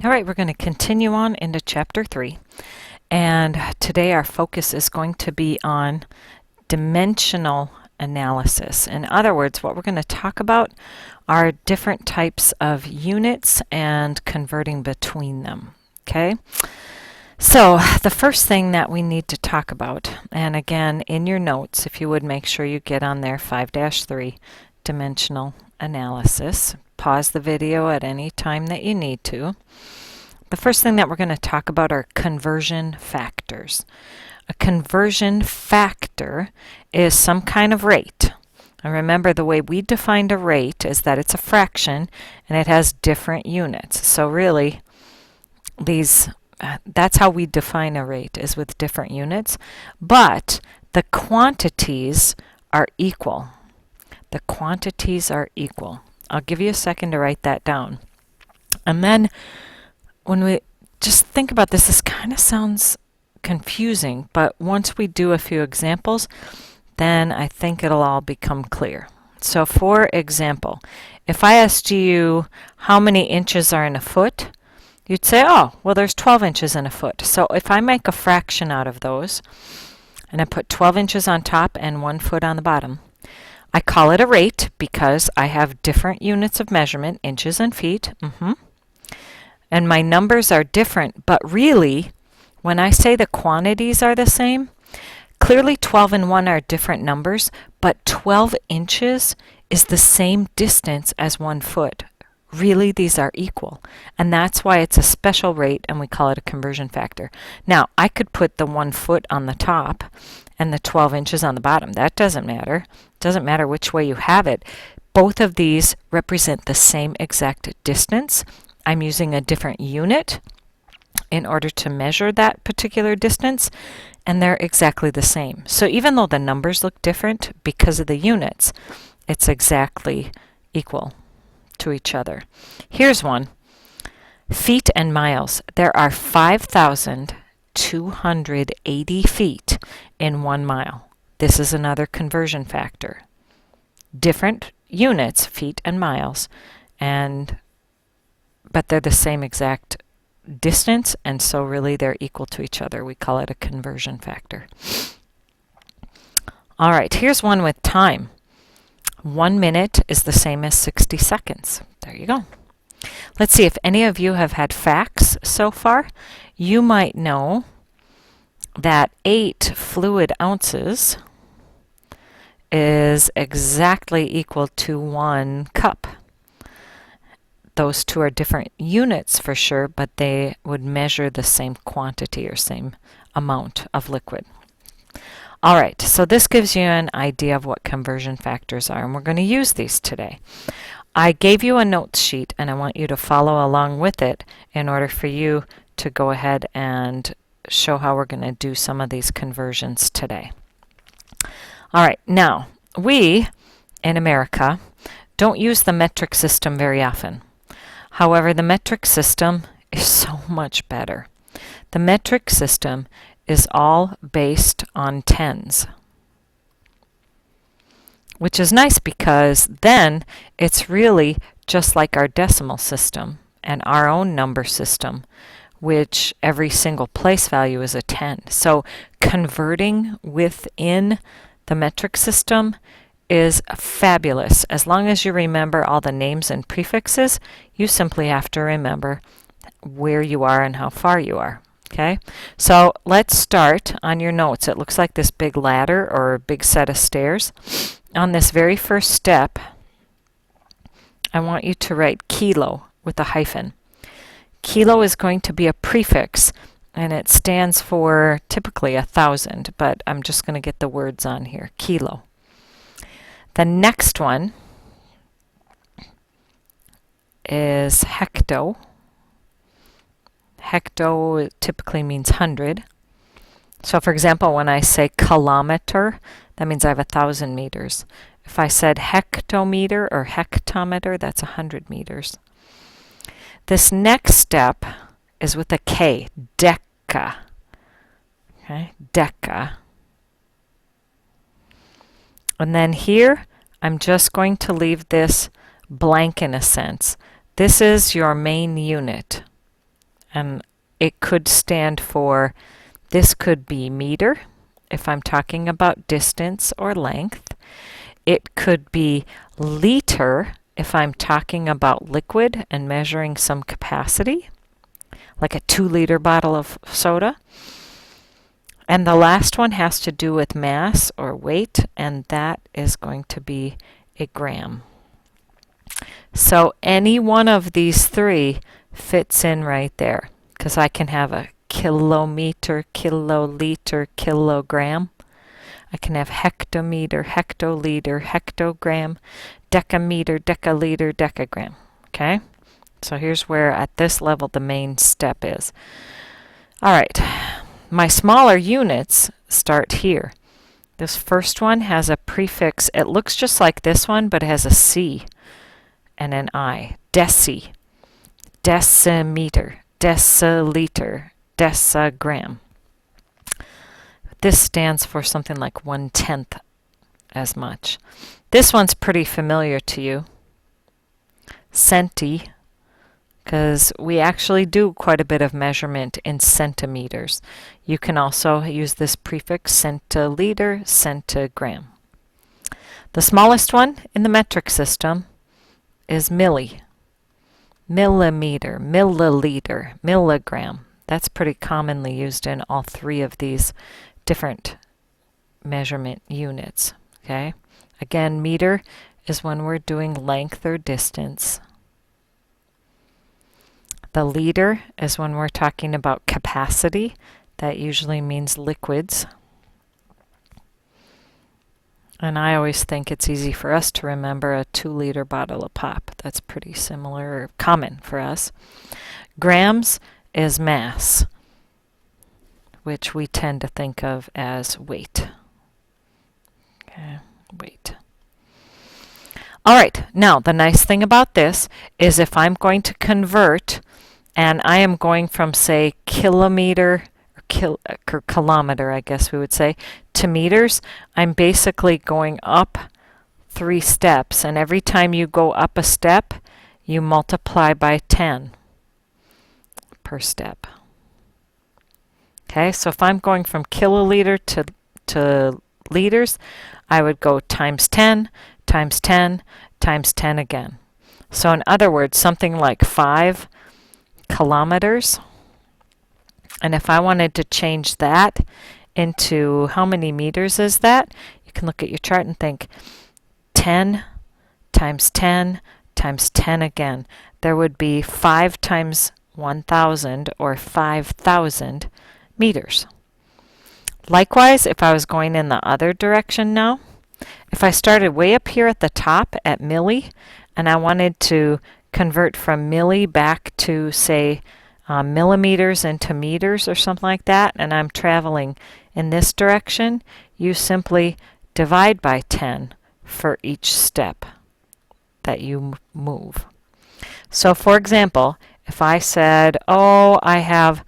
All right, we're going to continue on into Chapter 3. And today our focus is going to be on dimensional analysis. In other words, what we're going to talk about are different types of units and converting between them. Okay? So the first thing that we need to talk about, and again in your notes, if you would make sure you get on there 5-3, dimensional analysis. Pause the video at any time that you need to. The first thing that we're going to talk about are conversion factors. A conversion factor is some kind of rate. And remember, the way we defined a rate is that it's a fraction and it has different units. So really, that's how we define a rate, is with different units. But the quantities are equal. The quantities are equal. I'll give you a second to write that down. And then when we just think about this, this kind of sounds confusing, but once we do a few examples, then I think it'll all become clear. So for example, if I asked you how many inches are in a foot, you'd say, oh, well, there's 12 inches in a foot. So if I make a fraction out of those, and I put 12 inches on top and 1 foot on the bottom, I call it a rate because I have different units of measurement, inches and feet. And my numbers are different, but really, when I say the quantities are the same, clearly 12 and 1 are different numbers, but 12 inches is the same distance as 1 foot. Really, these are equal. And that's why it's a special rate, and we call it a conversion factor. Now, I could put the 1 foot on the top and the 12 inches on the bottom. That doesn't matter. It doesn't matter which way you have it. Both of these represent the same exact distance. I'm using a different unit in order to measure that particular distance, and they're exactly the same. So even though the numbers look different because of the units, it's exactly equal to each other. Here's one. Feet and miles. There are 5,280 feet in 1 mile. This is another conversion factor. Different units, feet and miles, but they're the same exact distance, and so really they're equal to each other. We call it a conversion factor. All right, here's one with time. 1 minute is the same as 60 seconds. There you go. Let's see if any of you have had facts so far. You might know that 8 fluid ounces is exactly equal to 1 cup. Those two are different units for sure, but they would measure the same quantity or same amount of liquid. All right, so this gives you an idea of what conversion factors are, and we're going to use these today. I gave you a notes sheet, and I want you to follow along with it in order for you to go ahead and show how we're going to do some of these conversions today. All right, now, we in America don't use the metric system very often. However, the metric system is so much better. The metric system is all based on tens, which is nice because then it's really just like our decimal system and our own number system, which every single place value is a 10. So converting within the metric system is fabulous. As long as you remember all the names and prefixes, you simply have to remember where you are and how far you are. Okay, so let's start on your notes. It looks like this big ladder or a big set of stairs. On this very first step, I want you to write kilo with a hyphen. Kilo is going to be a prefix, and it stands for typically 1,000, but I'm just going to get the words on here. Kilo. The next one is hecto. Hecto typically means 100. So for example, when I say kilometer, that means I have 1,000 meters. If I said hectometer or hectometer, that's 100 meters. This next step is with a K, deca. Okay, deca. And then here, I'm just going to leave this blank in a sense. This is your main unit. And it could stand for, this could be meter, if I'm talking about distance or length. It could be liter, if I'm talking about liquid and measuring some capacity, like a 2-liter bottle of soda. And the last one has to do with mass or weight, and that is going to be a gram. So any one of these three fits in right there, because I can have a kilometer, kiloliter, kilogram. I can have hectometer, hectoliter, hectogram, decameter, decaliter, decagram. Okay? So here's where at this level the main step is. All right. My smaller units start here. This first one has a prefix. It looks just like this one, but it has a C and an I. Deci, decimeter, deciliter, decigram. This stands for something like 1/10 as much. This one's pretty familiar to you. Centi, because we actually do quite a bit of measurement in centimeters. You can also use this prefix centiliter, centigram. The smallest one in the metric system is milli. Millimeter, milliliter, milligram. That's pretty commonly used in all three of these different measurement units. Okay? Again, meter is when we're doing length or distance. The liter is when we're talking about capacity. That usually means liquids. And I always think it's easy for us to remember a 2-liter bottle of pop. That's pretty similar or common for us. Grams is mass, which we tend to think of as weight. Okay, weight. All right, now the nice thing about this is if I'm going to convert, and I am going from, say, kilometer, or kilometer, I guess we would say, to meters, I'm basically going up 3 steps, and every time you go up a step, you multiply by 10 per step. Okay, so if I'm going from kiloliter to liters, I would go times 10, times 10, times 10 again. So in other words, something like 5 kilometers. And if I wanted to change that into how many meters is that, you can look at your chart and think 10 times 10 times 10 again. There would be 5 times 1,000 or 5,000 meters. Likewise, if I was going in the other direction now, if I started way up here at the top at milli, and I wanted to convert from milli back to, say, millimeters into meters or something like that, and I'm traveling in this direction, you simply divide by 10 for each step that you move. So for example, if I said, oh, I have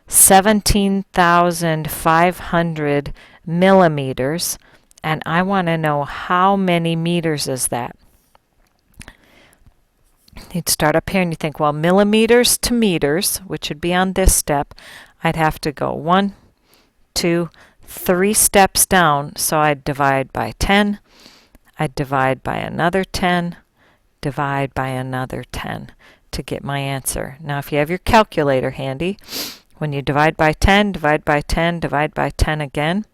17,500 millimeters, and I want to know how many meters is that. You'd start up here and you think, well, millimeters to meters, which would be on this step, I'd have to go 1, 2, 3 steps down, so I'd divide by 10, I'd divide by another 10, divide by another 10 to get my answer. Now if you have your calculator handy, when you divide by 10, divide by 10, divide by 10 again,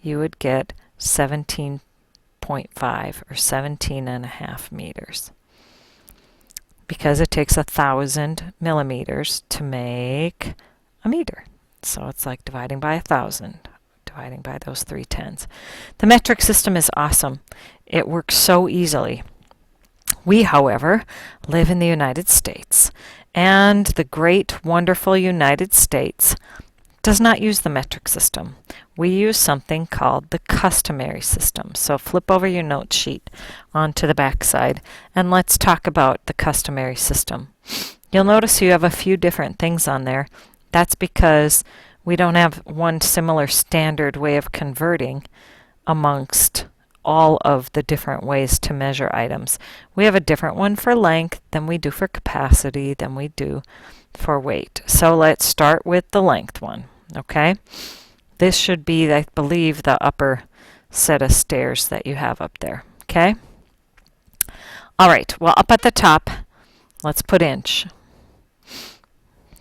you would get 17.5 or 17.5 meters. Because it takes 1,000 millimeters to make a meter. So it's like dividing by 1,000, dividing by those 3 tens. The metric system is awesome. It works so easily. We, however, live in the United States, and the great, wonderful United States does not use the metric system. We use something called the customary system. So flip over your note sheet onto the back side, and let's talk about the customary system. You'll notice you have a few different things on there. That's because we don't have one similar standard way of converting amongst all of the different ways to measure items. We have a different one for length than we do for capacity, than we do for weight. So let's start with the length one, okay? This should be, I believe, the upper set of stairs that you have up there, okay? All right, well, up at the top, let's put inch.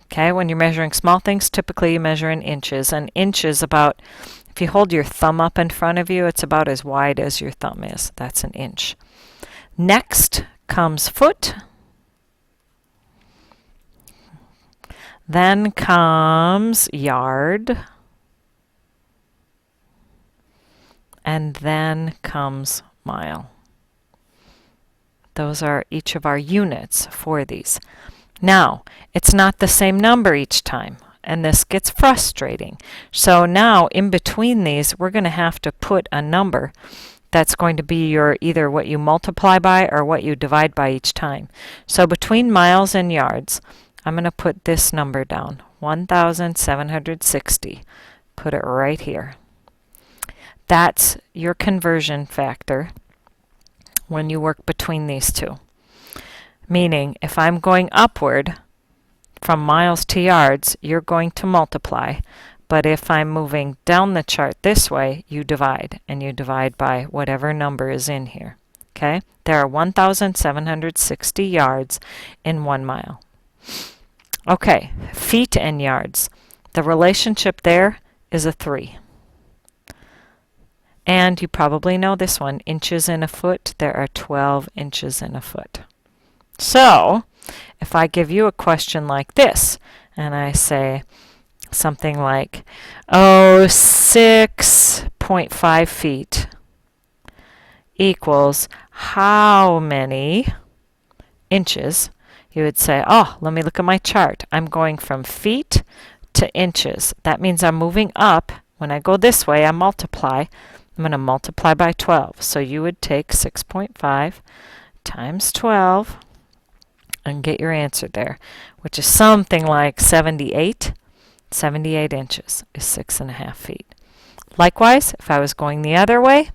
Okay, when you're measuring small things, typically you measure in inches. An inch is about, if you hold your thumb up in front of you, it's about as wide as your thumb is. That's an inch. Next comes foot. Then comes yard. And then comes mile. Those are each of our units for these. Now, it's not the same number each time, and this gets frustrating. So now, in between these, we're going to have to put a number that's going to be your either what you multiply by or what you divide by each time. So between miles and yards, I'm going to put this number down, 1,760. Put it right here. That's your conversion factor when you work between these two. Meaning, if I'm going upward from miles to yards, you're going to multiply. But if I'm moving down the chart this way, you divide. And you divide by whatever number is in here. Okay? There are 1,760 yards in 1 mile. Okay, feet and yards. The relationship there is a 3. And you probably know this one. Inches in a foot, there are 12 inches in a foot. So, if I give you a question like this, and I say something like, 6.5 feet equals how many inches, you would say, oh, let me look at my chart. I'm going from feet to inches. That means I'm moving up. When I go this way, I multiply. I'm going to multiply by 12. So you would take 6.5 times 12 and get your answer there, which is something like 78. 78 inches is 6.5 feet. Likewise, if I was going the other way,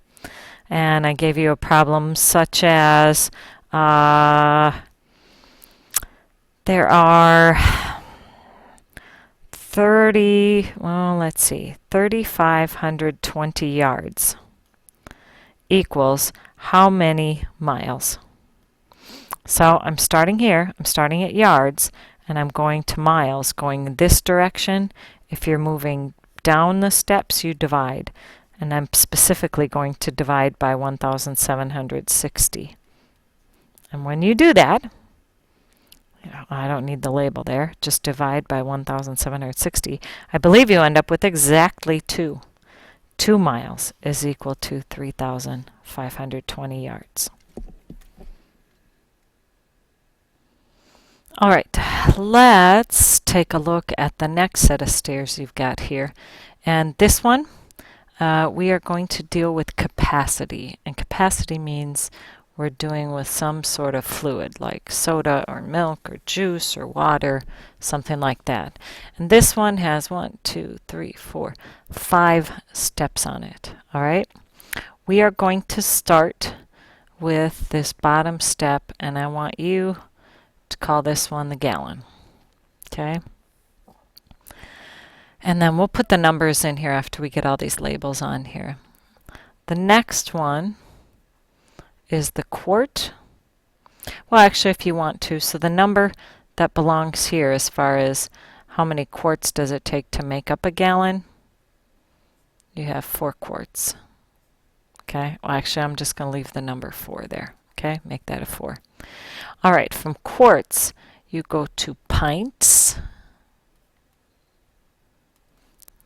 and I gave you a problem such as there are 3,520 yards equals how many miles? So I'm starting here, I'm starting at yards, and I'm going to miles, going this direction. If you're moving down the steps, you divide. And I'm specifically going to divide by 1,760. And when you do that, I don't need the label there, just divide by 1,760. I believe you end up with exactly 2. 2 miles is equal to 3,520 yards. All right, let's take a look at the next set of stairs you've got here. And this one, we are going to deal with capacity. And capacity means we're doing with some sort of fluid, like soda or milk or juice or water, something like that. And this one has 1, 2, 3, 4, 5 steps on it. All right, we are going to start with this bottom step, and I want you to call this one the gallon. Okay? And then we'll put the numbers in here after we get all these labels on here. The next one is the quart. Well, actually, if you want to. So the number that belongs here as far as how many quarts does it take to make up a gallon, you have 4 quarts. Okay? Well, actually, I'm just going to leave the number 4 there. Okay? Make that a 4. All right, from quarts, you go to pints.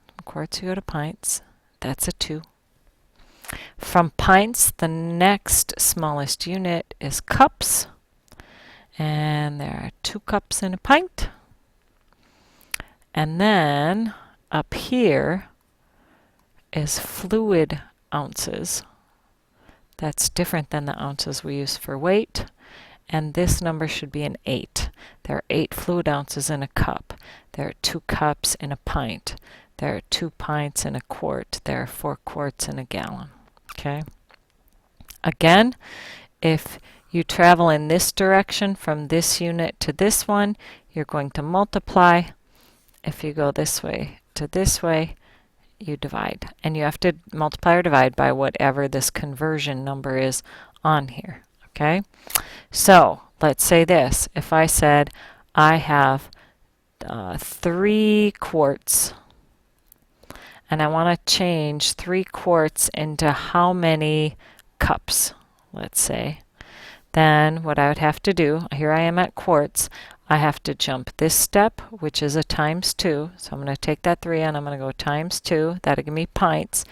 From quarts, you go to pints. That's a 2. From pints, the next smallest unit is cups. And there are 2 cups in a pint. And then up here is fluid ounces. That's different than the ounces we use for weight. And this number should be an 8. There are 8 fluid ounces in a cup. There are 2 cups in a pint. There are 2 pints in a quart. There are 4 quarts in a gallon. Okay? Again, if you travel in this direction from this unit to this one, you're going to multiply. If you go this way to this way, you divide. And you have to multiply or divide by whatever this conversion number is on here. Okay? So let's say this. If I said I have 3 quarts, and I want to change 3 quarts into how many cups, let's say, then what I would have to do, here I am at quarts, I have to jump this step, which is a times 2. So I'm going to take that 3 and I'm going to go times 2. That'll give me pints.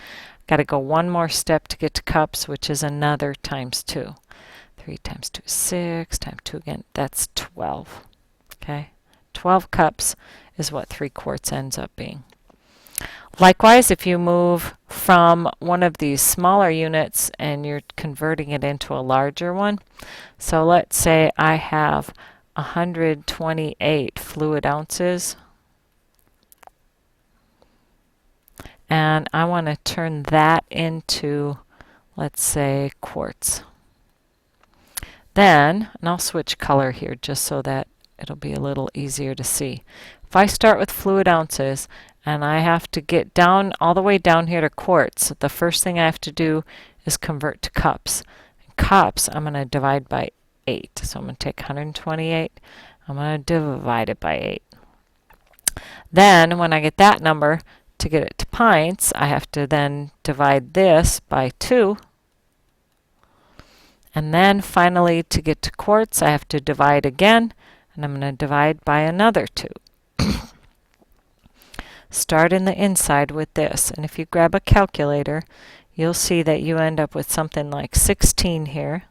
Got to go one more step to get to cups, which is another times 2. 3 times 2 is 6, times 2 again, that's 12. Okay? 12 cups is what 3 quarts ends up being. Likewise, if you move from one of these smaller units and you're converting it into a larger one, so let's say I have 128 fluid ounces, and I want to turn that into, let's say, quarts. Then, and I'll switch color here just so that it'll be a little easier to see. If I start with fluid ounces and I have to get down all the way down here to quarts, the first thing I have to do is convert to cups. Cups, I'm going to divide by 8. So I'm going to take 128, I'm going to divide it by 8. Then when I get that number, to get it to pints, I have to then divide this by 2. And then finally, to get to quarts, I have to divide again, and I'm going to divide by another 2. Start in the inside with this, and if you grab a calculator, you'll see that you end up with something like 16 here,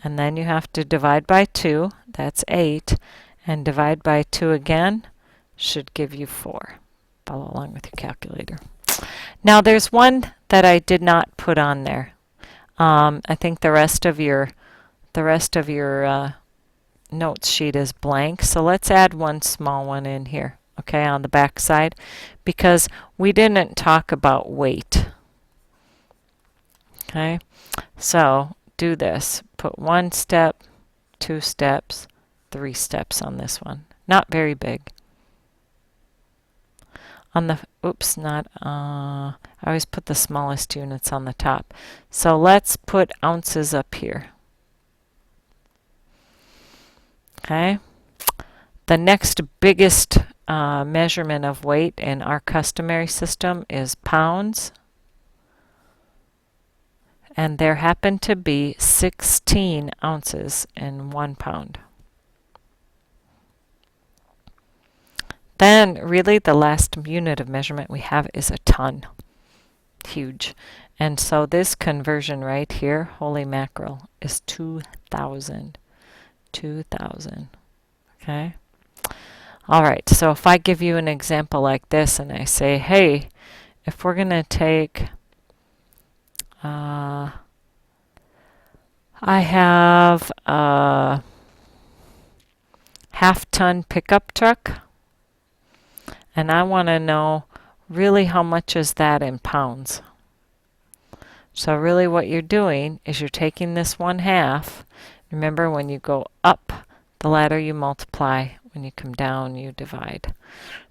and then you have to divide by 2, that's 8, and divide by 2 again should give you 4. Follow along with your calculator. Now there's one that I did not put on there. I think the rest of your notes sheet is blank, so let's add one small one in here. Okay, on the back side, because we didn't talk about weight. Okay, so do this. Put 1 step, 2 steps, 3 steps on this one. Not very big. On the, oops, not, I always put the smallest units on the top. So let's put ounces up here. Okay, the next biggest measurement of weight in our customary system is pounds, and there happen to be 16 ounces in 1 pound. Then really the last unit of measurement we have is a ton. Huge. And so this conversion right here, holy mackerel, is 2,000. 2,000. Okay? All right, so if I give you an example like this and I say, hey, if we're going to take, I have a half-ton pickup truck, and I want to know really how much is that in pounds. So really what you're doing is you're taking this 1/2. Remember, when you go up the ladder, you multiply. When you come down, you divide.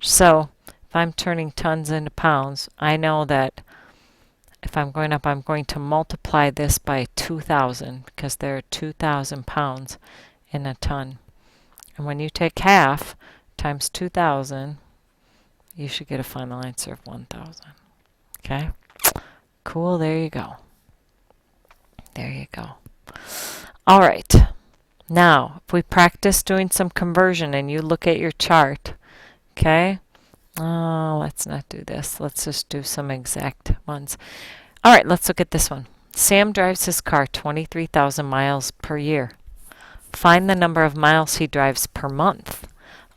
So if I'm turning tons into pounds, I know that if I'm going up, I'm going to multiply this by 2,000 because there are 2,000 pounds in a ton. And when you take half times 2,000, you should get a final answer of 1,000. Okay? Cool, there you go. There you go. All right. Now, if we practice doing some conversion and you look at your chart, okay? Oh, let's not do this. Let's just do some exact ones. All right, let's look at this one. Sam drives his car 23,000 miles per year. Find the number of miles he drives per month.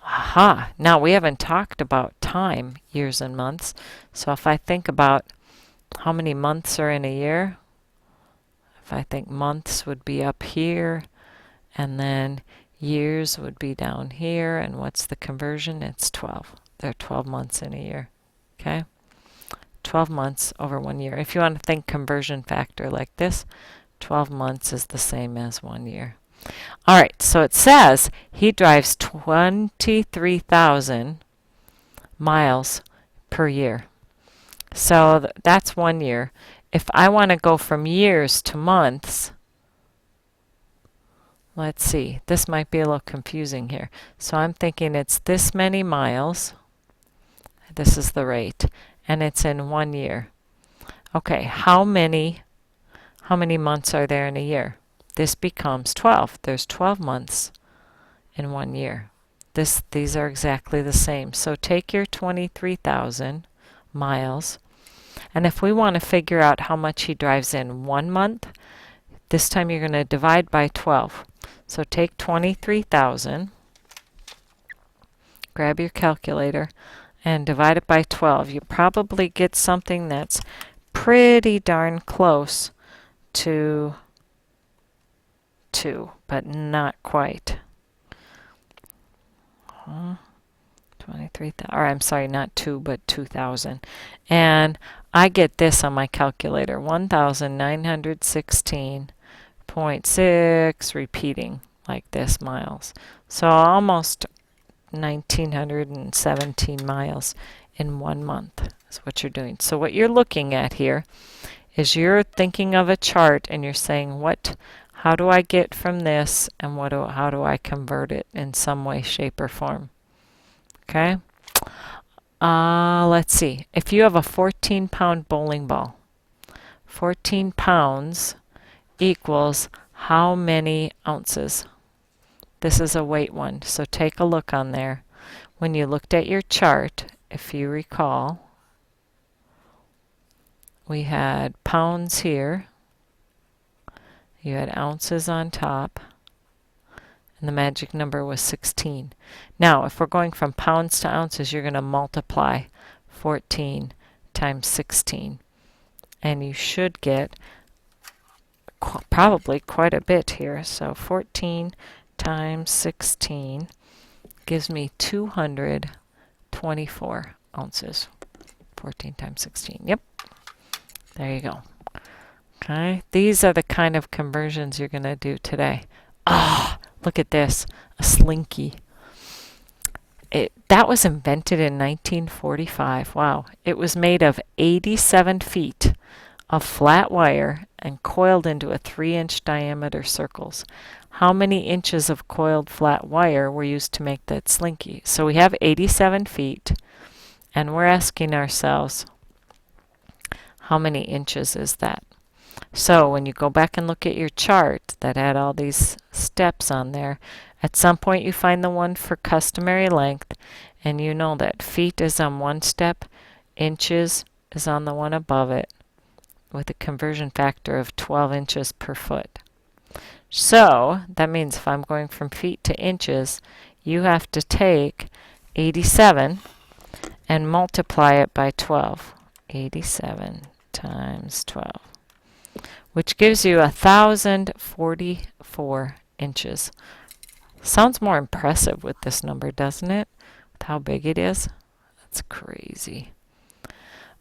Aha! Now, we haven't talked about time, years and months. So if I think about how many months are in a year, if I think months would be up here, and then years would be down here, and what's the conversion? It's 12. There are 12 months in a year. Okay? 12 months over 1 year. If you want to think conversion factor like this, 12 months is the same as 1 year. All right, so it says he drives 23,000 miles per year. So that's 1 year. If I want to go from years to months, let's see, this might be a little confusing here. So I'm thinking it's this many miles. This is the rate, and it's in 1 year. Okay, how many months are there in a year? This becomes 12. There's 12 months in 1 year. These are exactly the same. So take your 23,000 miles, and if we want to figure out how much he drives in 1 month, this time you're going to divide by 12. So take 23,000, grab your calculator, and divide it by 12. You probably get something that's pretty darn close to 2, but not quite. 23,000, or I'm sorry, not 2, but 2,000. And I get this on my calculator, 1,916.6 repeating like this miles. So almost 1,917 miles in 1 month is what you're doing. So what you're looking at here is you're thinking of a chart and you're saying, how do I get from this, and how do I convert it in some way, shape, or form? Okay. Let's see. If you have a 14-pound bowling ball, 14 pounds equals how many ounces? This is a weight one, so take a look on there. When you looked at your chart, if you recall, we had pounds here, you had ounces on top, and the magic number was 16. Now, if we're going from pounds to ounces, you're going to multiply 14 times 16, and you should get probably quite a bit here. So 14 times 16 gives me 224 ounces. 14 times 16. Yep. There you go. Okay. These are the kind of conversions you're going to do today. Ah, look at this. A slinky. That was invented in 1945. Wow. It was made of 87 feet of flat wire and coiled into a 3-inch diameter circles. How many inches of coiled flat wire were used to make that slinky? So we have 87 feet, and we're asking ourselves, how many inches is that? So when you go back and look at your chart that had all these steps on there, at some point you find the one for customary length, and you know that feet is on one step, inches is on the one above it, with a conversion factor of 12 inches per foot. So that means if I'm going from feet to inches, you have to take 87 and multiply it by 12. 87 times 12, which gives you 1,044 inches. Sounds more impressive with this number, doesn't it? With how big it is. That's crazy.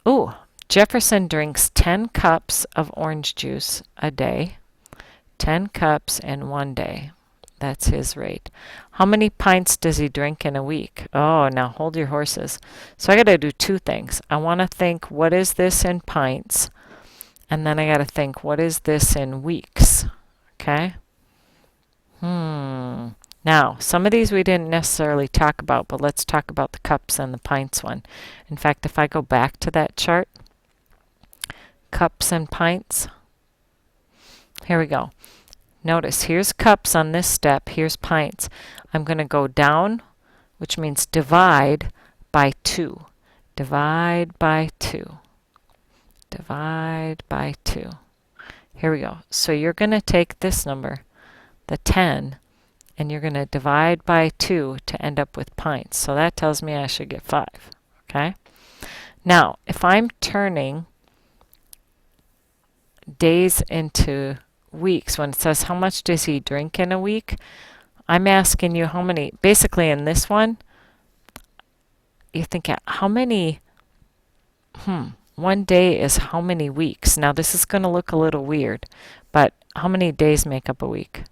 Ooh, Jefferson drinks 10 cups of orange juice a day. 10 cups in 1 day. That's his rate. How many pints does he drink in a week? Oh, now hold your horses. So I got to do two things. I want to think, what is this in pints? And then I got to think, what is this in weeks? Okay? Now, some of these we didn't necessarily talk about, but let's talk about the cups and the pints one. In fact, if I go back to that chart, cups and pints, here we go. Notice, here's cups on this step, here's pints. I'm going to go down, which means divide by 2. Divide by 2. Divide by 2. Here we go. So you're going to take this number, the 10, and you're going to divide by 2 to end up with pints. So that tells me I should get 5. Okay? Now, if I'm turning days into weeks, when it says how much does he drink in a week, I'm asking you how many, basically in this one, you think how many, 1 day is how many weeks? Now this is going to look a little weird, but how many days make up a week?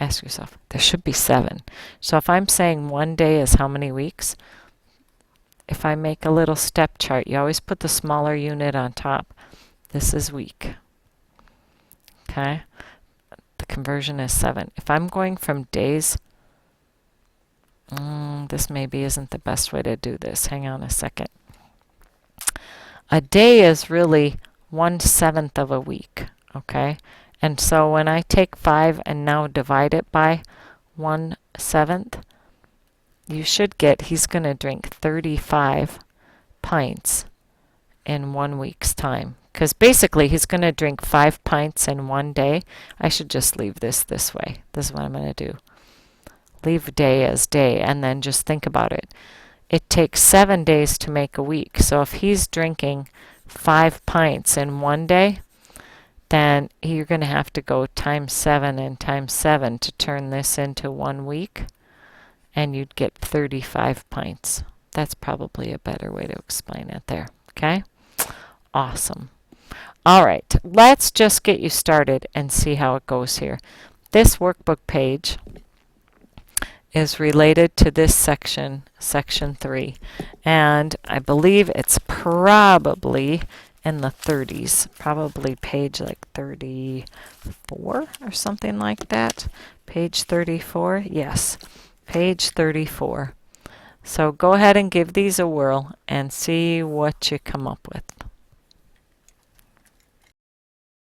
ask yourself, there should be 7. So if I'm saying one day is how many weeks, if I make a little step chart, you always put the smaller unit on top. This is week. Okay? The conversion is 7. If I'm going from days, this maybe isn't the best way to do this. Hang on a second. A day is really 1/7 of a week. Okay? And so when I take 5 and now divide it by 1/7, you should get, he's going to drink 35 pints in 1 week's time. Because basically he's going to drink 5 pints in 1 day. I should just leave this way. This is what I'm going to do. Leave day as day and then just think about it. It takes 7 days to make a week. So if he's drinking 5 pints in 1 day, then you're going to have to go times 7 and times 7 to turn this into 1 week, and you'd get 35 pints. That's probably a better way to explain it there. Okay? Awesome. All right, let's just get you started and see how it goes here. This workbook page is related to this section, section 3, and I believe it's probably in the 30s, probably page like 34 or something like that. Page 34, yes, page 34. So go ahead and give these a whirl and see what you come up with.